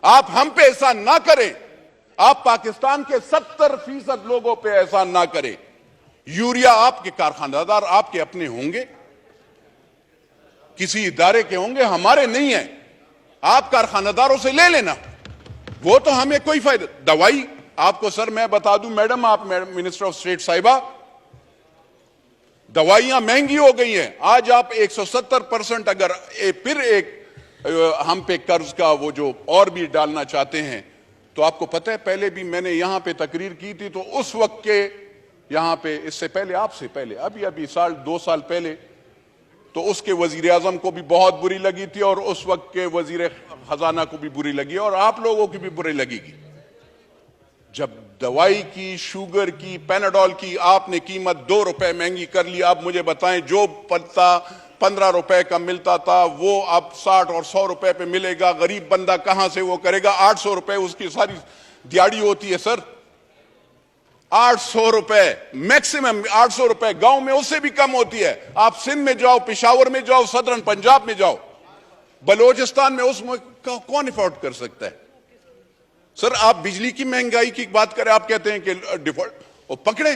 आप हम पे एहसान ना करें, आप पाकिस्तान के 70% लोगों पे एहसान ना करें। यूरिया आपके कारखानेदार आपके अपने होंगे, किसी इदारे के होंगे, हमारे नहीं है। आप कारखानेदारों से ले लेना, वो तो हमें कोई फायदा। दवाई आपको सर मैं बता दूं मैडम, आप मिनिस्टर ऑफ स्टेट साहिबा, दवाइयां महंगी हो गई हैं। आज आप 170% अगर फिर एक हम पे कर्ज का वो जो और भी डालना चाहते हैं, तो आपको पता है पहले भी मैंने यहां पे तकरीर की थी, तो उस वक्त के यहां पे, इससे पहले आपसे पहले अभी साल 2 साल पहले, तो उसके वजीर आजम को भी बहुत बुरी लगी थी और उस वक्त के वजीर खजाना को भी बुरी लगी और आप लोगों की भी बुरी लगेगी। जब दवाई की, शुगर की, पैनाडोल की आपने कीमत 2 रुपए महंगी कर ली, आप मुझे बताएं जो पत्ता 15 रुपए का मिलता था वो अब 60 और 100 रुपए पे मिलेगा। गरीब बंदा कहां से वो करेगा? 800 रुपए उसकी सारी दिहाड़ी होती है सर, 800 रुपए मैक्सिमम, 800 रुपए गांव में उससे भी कम होती है। आप सिंध में जाओ, पेशावर में जाओ, सदरन पंजाब में जाओ, बलोचिस्तान में उसमें कौन अफोर्ड कर सकता है? सर आप बिजली की महंगाई की बात करें, आप कहते हैं कि डिफॉल्ट, वो पकड़े,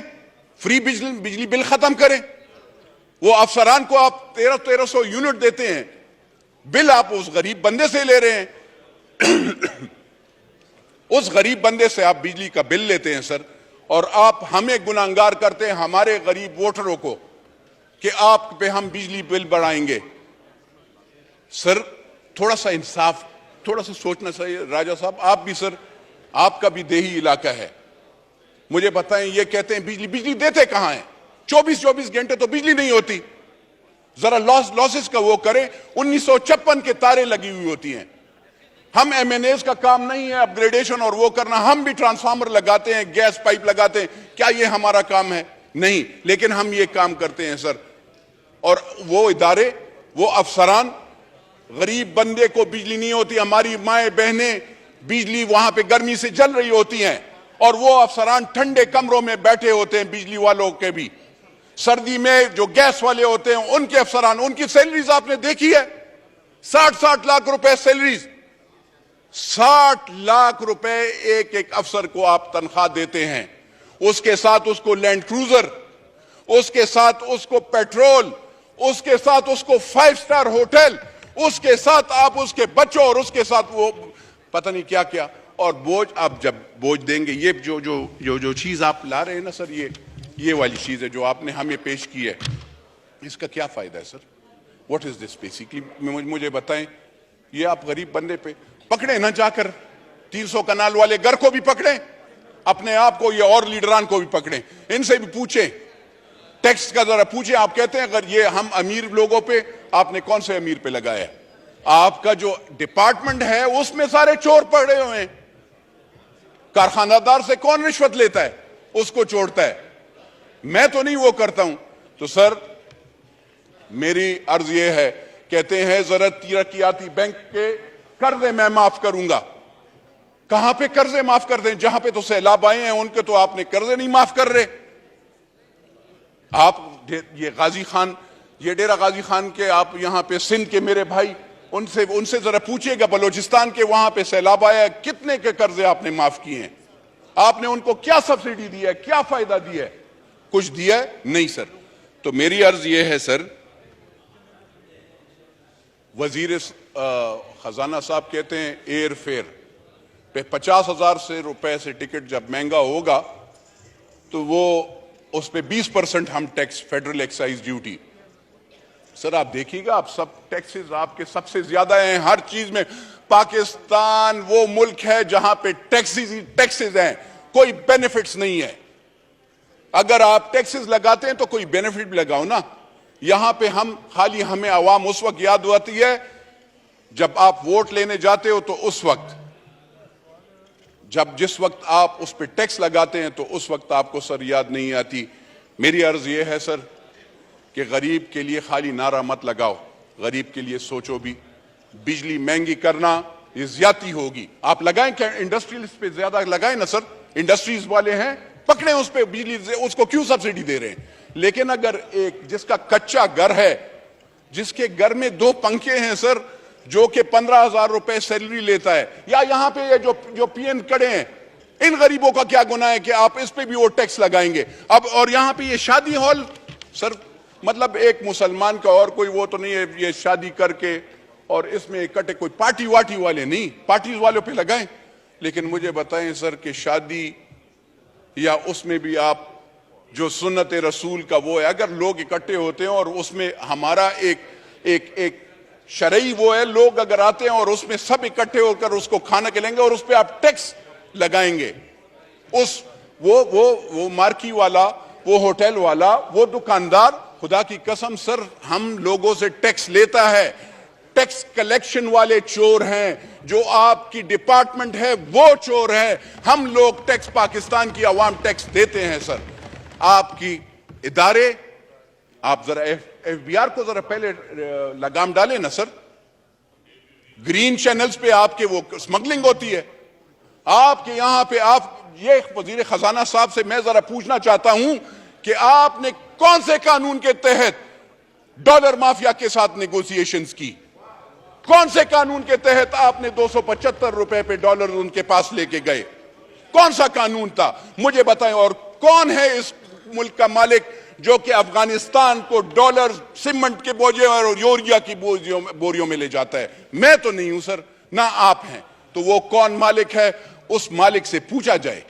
फ्री बिजली बिल खत्म करें। वो अफसरान को आप 1300 यूनिट देते हैं, बिल आप उस गरीब बंदे से ले रहे हैं। उस गरीब बंदे से आप बिजली का बिल लेते हैं सर, और आप हमें गुनाहगार करते हैं, हमारे गरीब वोटरों को, कि आप पे हम बिजली बिल बढ़ाएंगे। सर थोड़ा सा इंसाफ, थोड़ा सा सोचना चाहिए। राजा साहब आप भी सर, आपका भी देही इलाका है, मुझे बताएं, ये कहते हैं बिजली देते कहां हैं? 24 घंटे तो बिजली नहीं होती। जरा लॉसेस का वो करें, 1956 के तारे लगी हुई होती हैं। हम एमएनएस का काम नहीं है अपग्रेडेशन और वो करना, हम भी ट्रांसफार्मर लगाते हैं, गैस पाइप लगाते हैं, क्या ये हमारा काम है? नहीं, लेकिन हम ये काम करते हैं सर। और वो इदारे, वो अफसरान, गरीब बंदे को बिजली नहीं होती, हमारी माएं बहनें बिजली वहां पे गर्मी से जल रही होती हैं, और वो अफसरान ठंडे कमरों में बैठे होते हैं, बिजली वालों के भी। सर्दी में जो गैस वाले होते हैं उनके अफसरान, उनकी सैलरीज आपने देखी है, 60 लाख रुपए सैलरीज, 60 लाख रुपए एक एक अफसर को आप तनख्वाह देते हैं। उसके साथ उसको लैंड क्रूजर, उसके साथ उसको पेट्रोल, उसके साथ उसको 5 स्टार होटल, उसके साथ आप उसके बच्चों और उसके साथ वो पता नहीं क्या क्या। और बोझ, आप जब बोझ देंगे, ये जो चीज आप ला रहे हैं ना सर, ये वाली चीज है जो आपने हमें पेश की है, इसका क्या फायदा है sir? What is this basically? मुझे बताएं। ये आप गरीब बंदे पे पकड़े ना, जाकर 300 कनाल वाले घर को भी पकड़े, अपने आप को, ये और लीडरान को भी पकड़े, इनसे भी पूछे, टैक्स का जरा पूछे। आप कहते हैं अगर ये हम अमीर लोगों पे, आपने कौन से अमीर पे लगाया है? आपका जो डिपार्टमेंट है उसमें सारे चोर पड़े हुए हैं। कारखानादार से कौन रिश्वत लेता है? उसको छोड़ता है। मैं तो नहीं वो करता हूं। तो सर मेरी अर्ज ये है, कहते हैं जरा तरक्याती बैंक के कर्जे मैं माफ करूंगा। कहां पे कर्जे माफ कर दें? जहां पे तो सैलाब आए हैं उनके तो आपने कर्जे नहीं माफ कर रहे। आप ये गाजी खान, ये डेरा गाजी खान के, आप यहां पे सिंध के मेरे भाई, उनसे जरा पूछिएगा, बलोचिस्तान के वहां पे सैलाब आया, कितने के कर्जे आपने माफ किए हैं? आपने उनको क्या सब्सिडी दी है, क्या फायदा दिया है? कुछ दिया है? नहीं सर। तो मेरी अर्ज यह है सर, वजीर खजाना साहब कहते हैं एयर फेयर पे 50,000 से रुपए से टिकट जब महंगा होगा तो वो उस पे 20% हम tax, federal excise duty. Sir आप देखिएगा, आप सब टैक्सेस आपके सबसे ज्यादा हैं हर चीज में। पाकिस्तान वो मुल्क है जहां पे टैक्सेस हैं, कोई बेनिफिट्स नहीं है। अगर आप टैक्सेस लगाते हैं तो कोई बेनिफिट भी लगाओ ना। यहां पे हम खाली, हमें आवाम उस वक्त याद आती है जब आप वोट लेने जाते हो, तो उस वक्त जिस वक्त आप उस पर टैक्स लगाते हैं तो उस वक्त आपको सर याद नहीं आती। मेरी अर्ज यह है सर कि गरीब के लिए खाली नारा मत लगाओ, गरीब के लिए सोचो भी। बिजली महंगी करना ये ज्यादती होगी। आप लगाएं क्या? इंडस्ट्रियलिस्ट पे ज्यादा लगाएं ना सर, इंडस्ट्रीज वाले हैं, पकड़े उस पे बिजली, उसको क्यों सब्सिडी दे रहे हैं? लेकिन अगर एक जिसका कच्चा घर है, जिसके घर में 2 पंखे हैं सर, जो कि 15,000 रुपए सैलरी लेता है, या यहां पे ये जो पीएन खड़े हैं, इन गरीबों का क्या गुनाह है कि आप इस पे भी वो टैक्स लगाएंगे? अब और यहां पे ये शादी हॉल, सर मतलब एक मुसलमान का और कोई वो तो नहीं है, ये शादी करके और इसमें इकट्ठे कोई पार्टी वाटी वाले नहीं, पार्टी वालों पे लगाएं। लेकिन मुझे बताएं सर कि शादी या उसमें भी आप जो सुन्नत रसूल का वो है, अगर लोग इकट्ठे होते हैं और उसमें हमारा एक शरई वो है, लोग अगर आते हैं और उसमें सब इकट्ठे होकर उसको खाना खिलाएंगे और उस पर आप टैक्स लगाएंगे, उस वो मार्की वाला, वो होटल वाला, वो दुकानदार, खुदा की कसम सर हम लोगों से टैक्स लेता है। टैक्स कलेक्शन वाले चोर हैं, जो आपकी डिपार्टमेंट है वो चोर है। हम लोग टैक्स, पाकिस्तान की आवाम टैक्स देते हैं सर। आपकी इदारे, आप जरा एफबीआर को जरा पहले लगाम डालें ना सर। ग्रीन चैनल्स पे आपके वो स्मगलिंग होती है, आपके यहां पे आप ये वजीर खजाना साहब से मैं जरा पूछना चाहता हूं कि आपने कौन से कानून के तहत डॉलर माफिया के साथ नेगोशिएशंस की? कौन से कानून के तहत आपने 275 रुपए पे डॉलर उनके पास लेके गए? कौन सा कानून था मुझे बताएं। और कौन है इस मुल्क का मालिक जो कि अफगानिस्तान को डॉलर सीमेंट के बोझे और यूरिया की बोरियों में ले जाता है? मैं तो नहीं हूं सर, ना आप हैं। तो वो कौन मालिक है, उस मालिक से पूछा जाए